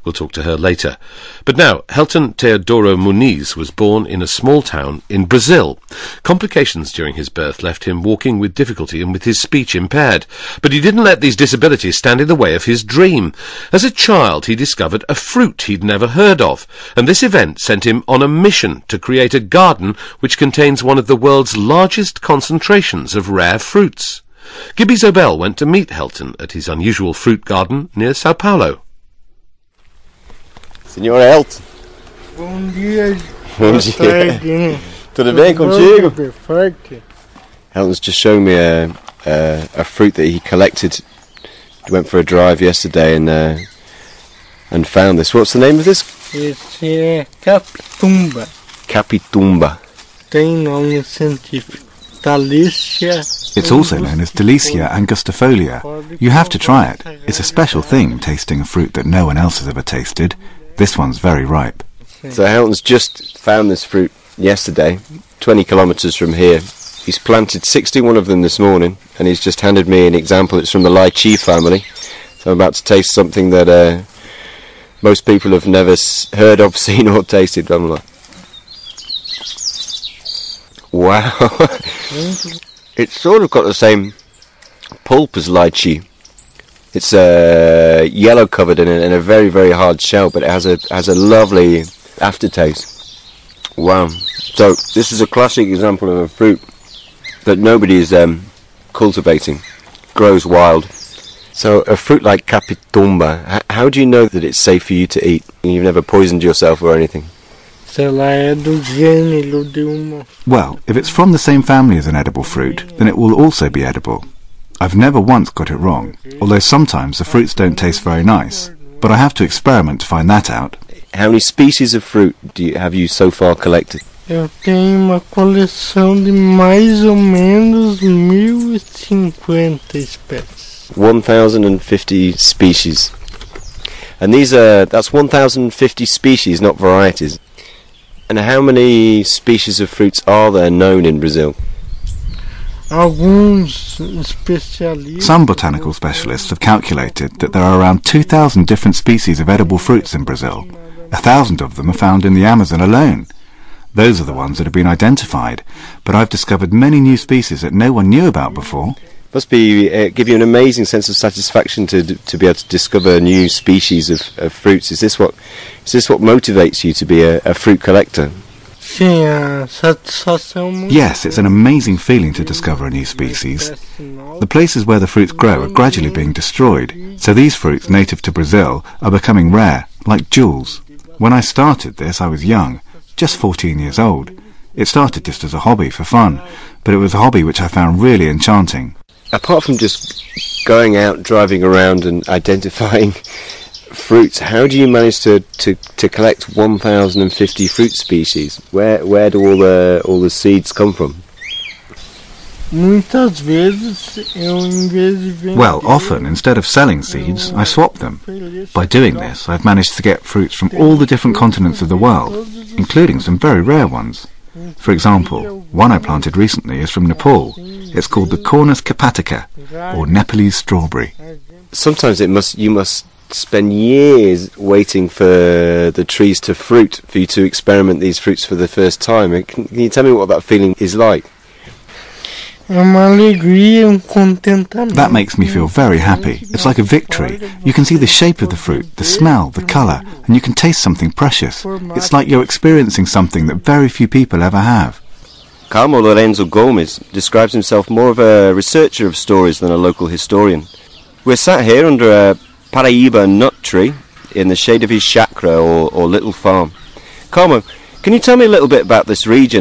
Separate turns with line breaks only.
We'll talk to her later. But now, Helton Teodoro Muniz was born in a small town in Brazil. Complications during his birth left him walking with difficulty and with his speech impaired. But he didn't let these disabilities stand in the way of his dream. As a child, he discovered a fruit he'd never heard of, and this event sent him on a mission to create a garden which contains one of the world's largest concentrations of rare fruits. Gibby Zobel went to meet Helton at his unusual fruit garden near Sao Paulo.
Senhor Helton.
Bom dia.
Bom dia. Tudo bem contigo?
Perfect.
Helton's just showing me a fruit that he collected. He went for a drive yesterday and found this. What's the name of this?
Esse é capitumba.
Capitumba.
Tem nome científico. Delicia.
It's also known as Delicia angustifolia. You have to try it. It's a special thing, tasting a fruit that no one else has ever tasted. This one's very ripe.
So Helton's just found this fruit yesterday, 20 kilometres from here. He's planted 61 of them this morning, and he's just handed me an example. It's from the lychee family. So I'm about to taste something that most people have never heard of, seen or tasted. I'm like, wow. It's sort of got the same pulp as lychee. It's yellow covered in a very, very hard shell, but it has a lovely aftertaste. Wow. So this is a classic example of a fruit that nobody is cultivating. Grows wild. So a fruit like capitumba, how do you know that it's safe for you to eat? You've never poisoned yourself or anything?
Well, if it's from the same family as an edible fruit, then it will also be edible. I've never once got it wrong, although sometimes the fruits don't taste very nice, but I have to experiment to find that out.
How many species of fruit have you so far collected?
Eu tenho uma coleção de mais ou menos 1050 espécies.
1,050 species. And that's 1,050 species, not varieties. And how many species of fruits are there known in Brazil?
Some botanical specialists have calculated that there are around 2,000 different species of edible fruits in Brazil. 1,000 of them are found in the Amazon alone. Those are the ones that have been identified, but I've discovered many new species that no one knew about before.
Must be give you an amazing sense of satisfaction to be able to discover new species of fruits. Is this what motivates you to be a fruit collector?
Yes, it's an amazing feeling to discover a new species. The places where the fruits grow are gradually being destroyed, so these fruits native to Brazil are becoming rare, like jewels. When I started this, I was young, just 14 years old. It started just as a hobby for fun, but it was a hobby which I found really enchanting.
Apart from just going out, driving around and identifying fruits, how do you manage to collect 1,050 fruit species? Where do all the seeds come from?
Well, often, instead of selling seeds, I swap them. By doing this, I've managed to get fruits from all the different continents of the world, including some very rare ones. For example, one I planted recently is from Nepal. It's called the Cornus capatica, or Nepalese strawberry.
Sometimes you must spend years waiting for the trees to fruit, for you to experiment these fruits for the first time. Can you tell me what that feeling is like?
That makes me feel very happy. It's like a victory. You can see the shape of the fruit, the smell, the colour, and you can taste something precious. It's like you're experiencing something that very few people ever have.
Carmo Lorenzo Gomes describes himself more of a researcher of stories than a local historian. We're sat here under a Paraíba nut tree in the shade of his chacra or little farm. Carmo, can you tell me a little bit about this region?